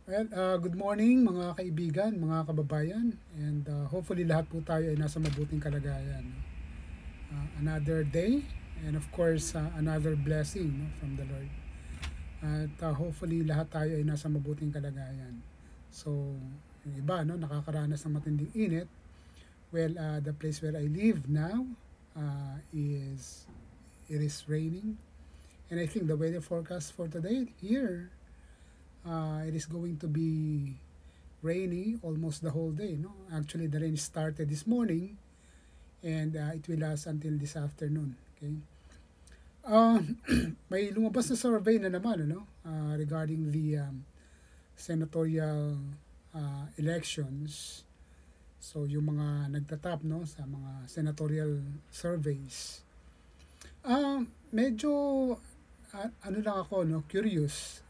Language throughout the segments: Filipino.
Good morning mga kaibigan, mga kababayan, and hopefully lahat po tayo ay nasa mabuting kalagayan. Another day, and of course, another blessing, no, from the Lord. At hopefully lahat tayo ay nasa mabuting kalagayan. So, yung iba, no, nakakaranas ng matinding init. Well, the place where I live now it is raining. And I think the weather forecast for today here, it is going to be rainy almost the whole day. No, actually the rain started this morning, and it will last until this afternoon. Okay. Uh, may lumabas na survey na naman, ano, regarding the senatorial elections. So yung mga nagtatap, no, sa mga senatorial surveys. Medyo ano lang ako, no, curious.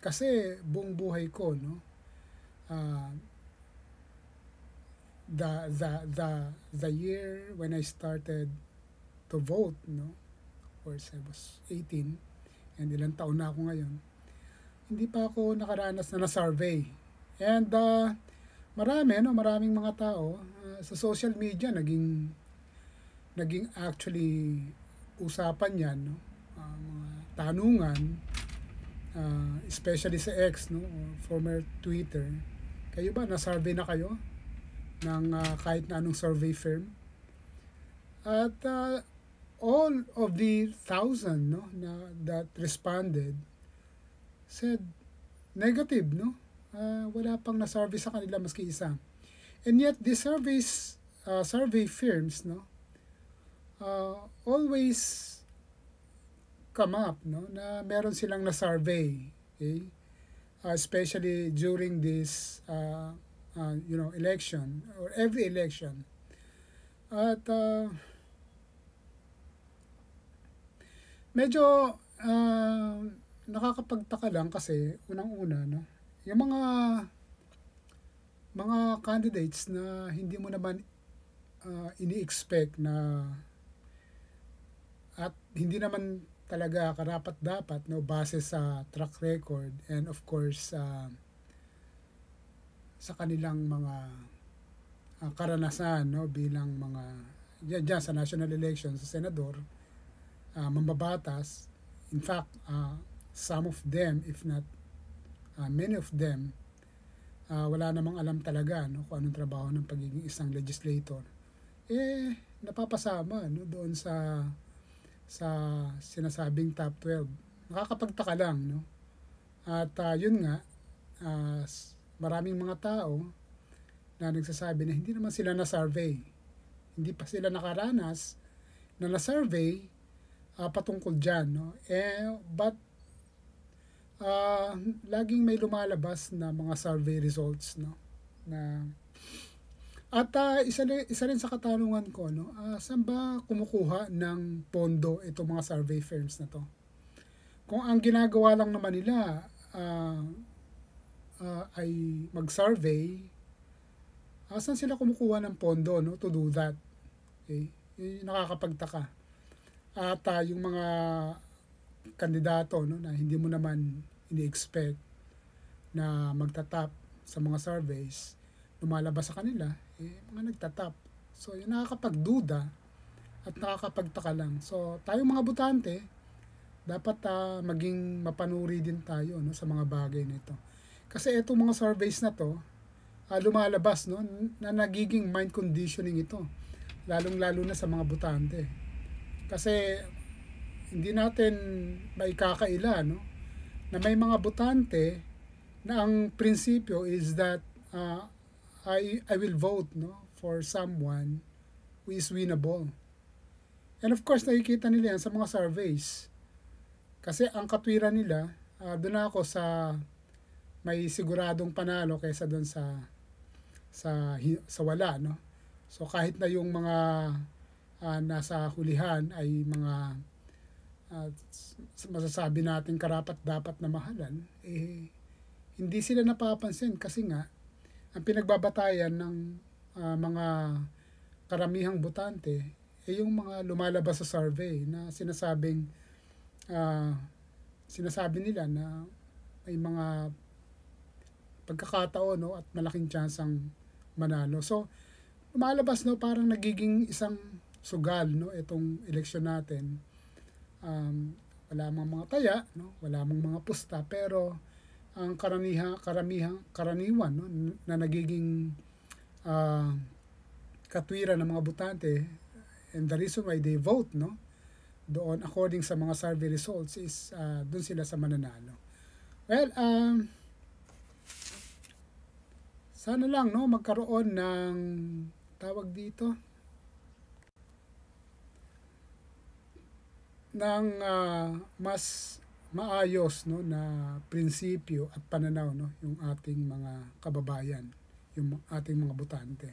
Kasi buong buhay ko, no, uh, the year when I started to vote, no, of course I was 18, and ilang taon na ako ngayon, hindi pa ako nakaranas na na-survey. And maraming mga tao sa social media naging actually usapan yan, no, mga tanungan, especially sa X, no, or former Twitter. Kayo ba, na-survey na kayo ng kahit na anong survey firm? At all of the thousand, no, that responded said negative, no. Wala pang na-survey sa kanila maski isa. And yet the survey firms, no, always come up, no, na meron silang na-survey, okay? Especially during this election or every election. At medyo nakakapagtaka lang kasi unang-una, no, yung mga candidates na hindi mo naman ini-expect na at hindi naman talaga karapat-dapat, no, base sa track record and of course sa kanilang mga karanasan, no, bilang mga dyan sa national elections sa senador, mambabatas. In fact, some of them, if not many of them, wala namang alam talaga, no, kung anong trabaho ng pagiging isang legislator. Napapasama, no, doon sa sinasabing top 12. Nakakapagtaka lang, no? At yun nga, maraming mga tao na nagsasabi na hindi naman sila na-survey. Hindi pa sila nakaranas na na-survey patungkol dyan, no? But laging may lumalabas na mga survey results, no? At isa rin sa katanungan ko, no, saan ba kumukuha ng pondo itong mga survey firms na to? Kung ang ginagawa lang naman nila ay mag-survey, saan sila kumukuha ng pondo, no, to do that? Okay? Nakakapagtaka. At yung mga kandidato, no, na hindi mo naman ini-expect na magtatap sa mga surveys, lumalabas sa kanila, mga nagtatap. So, yun nakakapagduda at nakakapagtaka lang. So, tayong mga botante, dapat maging mapanuri din tayo, no, sa mga bagay nito. Kasi itong mga surveys na to, lumalabas, no, na nagiging mind conditioning ito. Lalong-lalo na sa mga botante. Kasi hindi natin maikakaila, no, na may mga botante na ang prinsipyo is that I will vote, no, for someone who is winnable. And of course, nakikita nila yan sa mga surveys. Kasi ang katwiran nila, doon ako sa may siguradong panalo kaysa doon sa wala, no. So kahit na yung mga nasa hulihan ay mga masasabi natin karapat dapat na mahalan, hindi sila napapansin kasi nga ang pinagbabatayan ng mga karamihang botante yung mga lumalabas sa survey na sinasabi nila na may mga pagkakataon, no, at malaking tsansang manalo. So lumalabas, no, parang nagiging isang sugal, no, itong eleksyon natin. Wala mang mga taya, no, wala mang mga pusta, pero ang karaniwan, no, na nagiging katwiran ng mga botante, and the reason why they vote, no, doon according sa mga survey results is doon sila sa mananalo. Well, sana lang, no, magkaroon ng tawag dito ng mas maayos, no, na prinsipyo at pananaw, no, yung ating mga kababayan, yung ating mga botante.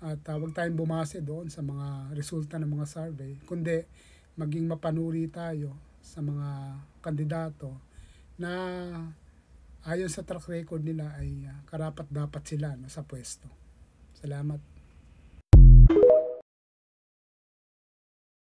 At huwag tayong bumase doon sa mga resulta ng mga survey, kundi maging mapanuri tayo sa mga kandidato na ayon sa track record nila ay karapat dapat sila, no, sa pwesto. Salamat.